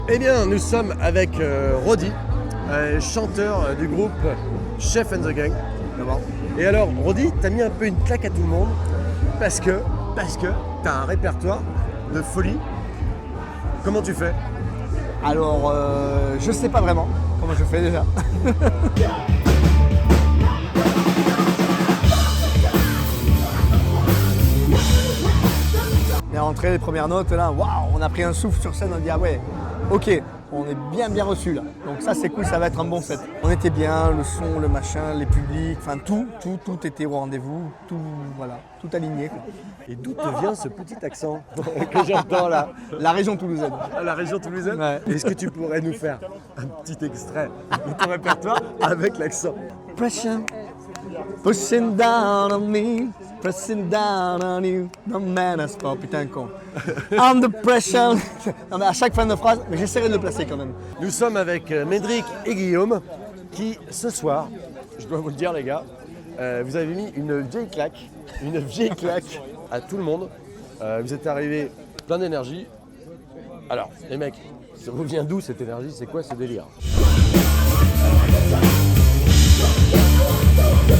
Eh bien, nous sommes avec Roddy, chanteur du groupe Chef and the Gang. Et alors, Roddy, t'as mis un peu une claque à tout le monde parce que t'as un répertoire de folie. Comment tu fais? Alors, je sais pas vraiment comment je fais déjà. Les rentrées, les premières notes, là, waouh, on a pris un souffle sur scène, on a dit ah ouais, ok, on est bien reçu là. Donc ça c'est cool, ça va être un bon set. On était bien, le son, le machin, les publics, enfin tout était au rendez-vous, tout voilà, tout aligné quoi. Et d'où te vient ce petit accent que j'entends là? La région toulousaine. La région toulousaine? Ouais. Est-ce que tu pourrais nous faire un petit extrait de ton répertoire avec l'accent? Pressure, pushing down on me, pressing down on you, no man has pas, putain con. Under pressure. Non mais à chaque fin de phrase, mais j'essaierai de le placer quand même. Nous sommes avec Médric et Guillaume qui, ce soir, je dois vous le dire les gars, vous avez mis une vieille claque à tout le monde. Vous êtes arrivés plein d'énergie. Alors, les mecs, ça vous vient d'où cette énergie? C'est quoi ce délire?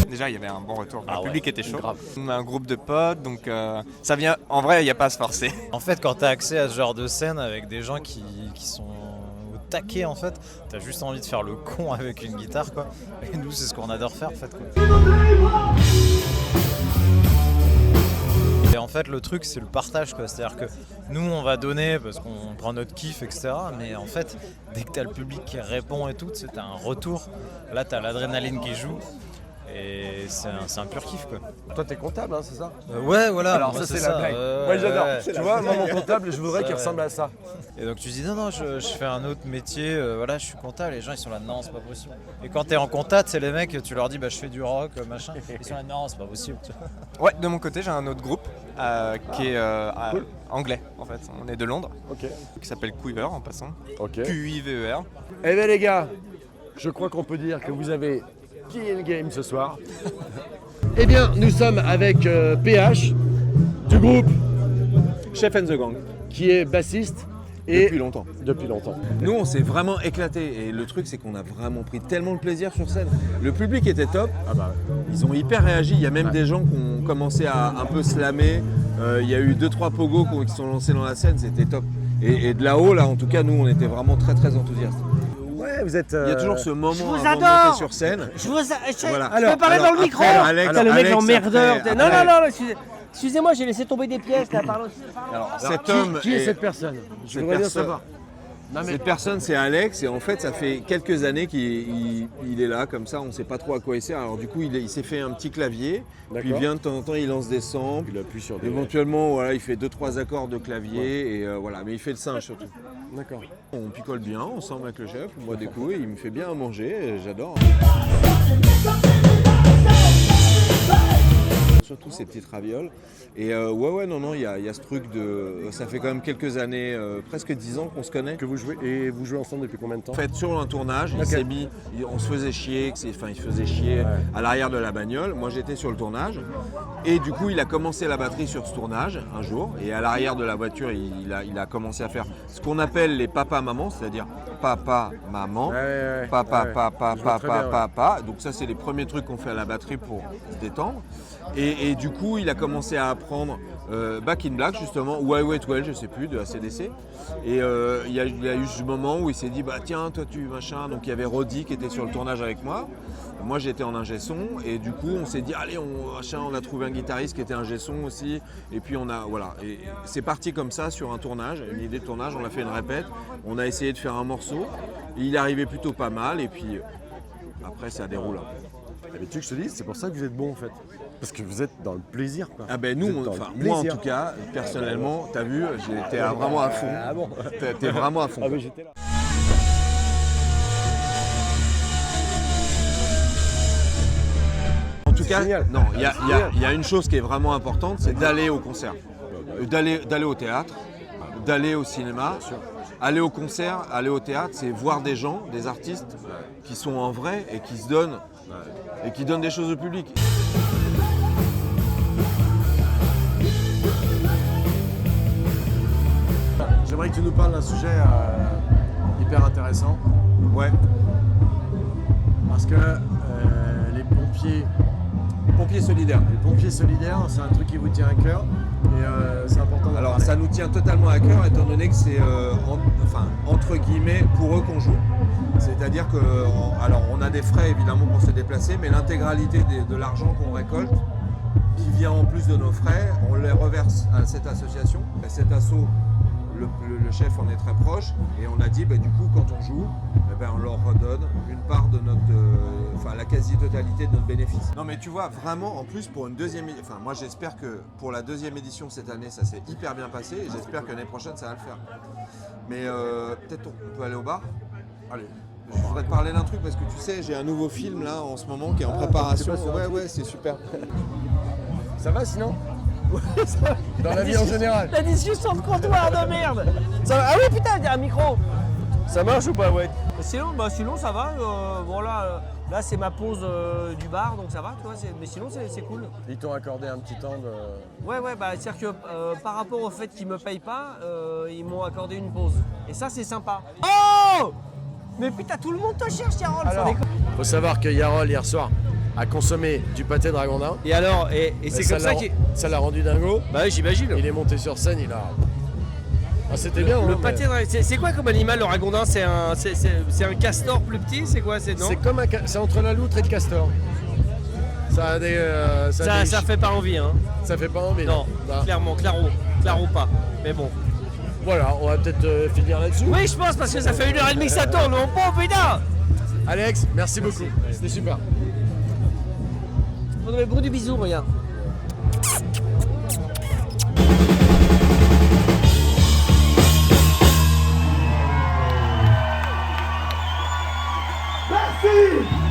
Déjà, il y avait un bon retour. Le ouais, public était chaud. grave. On a un groupe de potes, donc ça vient. En vrai, il n'y a pas à se forcer. En fait, quand tu as accès à ce genre de scène avec des gens qui sont au taquet, en fait, tu as juste envie de faire le con avec une guitare, quoi. Et nous, c'est ce qu'on adore faire, en fait, quoi. Et en fait, le truc, c'est le partage, quoi. C'est-à-dire que nous, on va donner parce qu'on prend notre kiff, etc. Mais en fait, dès que tu as le public qui répond et tout, tu as un retour. Là, tu as l'adrénaline qui joue. Et c'est un pur kiff, quoi. Toi, t'es comptable, hein, c'est ça? Ouais, voilà. Alors, moi, ça, c'est la blague. Moi, j'adore. Tu vois, moi, mon comptable, je voudrais Ça, qu'il ouais. ressemble à ça. Et donc tu dis non, je fais un autre métier, voilà, je suis comptable. Les gens ils sont là, non, c'est pas possible. Et quand t'es en contact, c'est les mecs, tu leur dis bah je fais du rock, machin. Ils sont là, non, c'est pas possible. Tu vois. Ouais, de mon côté, j'ai un autre groupe qui est anglais, en fait. On est de Londres, Ok. qui s'appelle Quiver en passant. Ok. Q-I-V-E-R. Eh bien les gars, je crois qu'on peut dire que vous avez kill le game ce soir. Eh bien, nous sommes avec PH du groupe Chef and the Gang, qui est bassiste et depuis longtemps. depuis longtemps. Nous, on s'est vraiment éclaté et le truc, c'est qu'on a vraiment pris tellement de plaisir sur scène. Le public était top, ils ont hyper réagi. Il y a même des gens qui ont commencé à un peu slammer. Il y a eu 2-3 pogos qui sont lancés dans la scène, c'était top. Et de là-haut, là, en tout cas, nous, on était vraiment très très enthousiastes. Ouais, vous êtes. Il y a toujours ce moment Je vous avant de adore. monter sur scène. Je Voilà. peux parler dans le après, micro. Alex, Putain, le mec Alex, l'emmerdeur. après, Non, non, non, excusez-moi, j'ai laissé tomber des pièces là. Pardon. Alors, Alors, cet homme qui est cette personne? Je cette voudrais bien personne- savoir. Non, mais Cette personne, c'est Alex, et en fait, ça fait quelques années qu'il est là, comme ça, on ne sait pas trop à quoi il sert. Alors du coup, il s'est fait un petit clavier, puis il D'accord. vient de temps en temps, il lance des samples. il appuie sur des. Éventuellement, voilà, il fait 2-3 accords de clavier, et voilà, mais il fait le singe surtout. D'accord. On picole bien, ensemble avec le chef, on boit des coups, et il me fait bien à manger, et j'adore. Surtout ces petites ravioles. Et non, il y a ce truc de... Ça fait quand même quelques années, presque 10 ans qu'on se connaît. Que vous jouez et vous jouez ensemble depuis combien de temps? En fait, sur un tournage, Ok. on se faisait chier, il se faisait chier à l'arrière de la bagnole. Moi, j'étais sur le tournage. Et du coup, il a commencé la batterie sur ce tournage, un jour. Et à l'arrière de la voiture, il a commencé à faire ce qu'on appelle les papa-maman, c'est-à-dire papa-maman, papa, ouais. papa, Je vois très bien, papa, papa. Donc ça, c'est les premiers trucs qu'on fait à la batterie pour se détendre. Et du coup, il a commencé à apprendre Back in Black, justement, ou I Wait Well, je sais plus, de ACDC. Et il y a eu ce moment où il s'est dit, bah tiens, toi tu machin. Donc il y avait Roddy qui était sur le tournage avec moi. Moi j'étais en ingé son et du coup on s'est dit allez on a trouvé un guitariste qui était ingé son aussi et puis voilà et c'est parti comme ça sur un tournage, une idée de tournage, on a fait une répète, on a essayé de faire un morceau, il arrivait plutôt pas mal et puis après ça déroule. Eh ben, tu veux que je te dise, c'est pour ça que vous êtes bon en fait. Parce que vous êtes dans le plaisir, quoi. Ah ben Vous nous, êtes dans enfin le moi en plaisir. tout cas, personnellement, t'as vu, j'étais vraiment à fond. Ah bon? T'es vraiment à fond. Ah, mais j'étais là. En tout cas, génial. non, il y a une chose qui est vraiment importante, c'est d'aller au concert, d'aller au théâtre, d'aller au cinéma. Aller au concert, aller au théâtre, c'est voir des gens, des artistes qui sont en vrai et qui se donnent et qui donnent des choses au public. J'aimerais que tu nous parles d'un sujet hyper intéressant. Ouais. Parce que les pompiers Pompiers solidaires. c'est un truc qui vous tient à cœur et c'est important d'en Alors parler. ça nous tient totalement à cœur étant donné que c'est entre guillemets pour eux qu'on joue. C'est-à-dire que on a des frais évidemment pour se déplacer, mais l'intégralité de l'argent qu'on récolte, qui vient en plus de nos frais, on les reverse à cette association. Et cet asso, le chef en est très proche et on a dit du coup quand on joue, on leur redonne une part de notre, la quasi-totalité de notre bénéfice. Non mais tu vois vraiment en plus pour une deuxième, moi j'espère que pour la deuxième édition cette année ça s'est hyper bien passé et j'espère que l'année prochaine ça va le faire. Mais peut-être on peut aller au bar. Allez. Je voudrais te parler d'un truc parce que tu sais j'ai un nouveau film là en ce moment qui est en préparation. Ouais c'est super. Ça va sinon? Dans la vie en général. La discussion de comptoir de merde. Ça va. Ah oui putain, il y a un micro. Ça marche ou pas, ouais? Sinon ça va. Là c'est ma pause du bar, donc ça va, tu vois. Mais sinon c'est cool. Ils t'ont accordé un petit temps de... Ouais, c'est-à-dire que par rapport au fait qu'ils me payent pas, ils m'ont accordé une pause. Et ça c'est sympa. Oh! Mais putain, tout le monde te cherche, Yarol. Alors, faut savoir que Yarol hier soir a consommé du pâté Dragondin. Et alors, et c'est comme ça qu'il... Ça l'a rendu dingo. Bah oui, j'imagine. Il est monté sur scène, il a... Ah, c'était bien. Le hein, pâté, c'est quoi comme animal le ragondin? C'est un castor plus petit, c'est quoi? Non, c'est comme c'est entre la loutre et le castor. Ça a des... ça fait pas envie, hein. Ça fait pas envie. Non, clairement, claro pas. Mais bon. Voilà, on va peut-être finir là-dessus. Oui, je pense, parce que ça fait 1h30 que ça tourne. Mon pauvre putain. Alex, merci beaucoup. C'était super. On avait le bruit du bisou, regarde. Merci.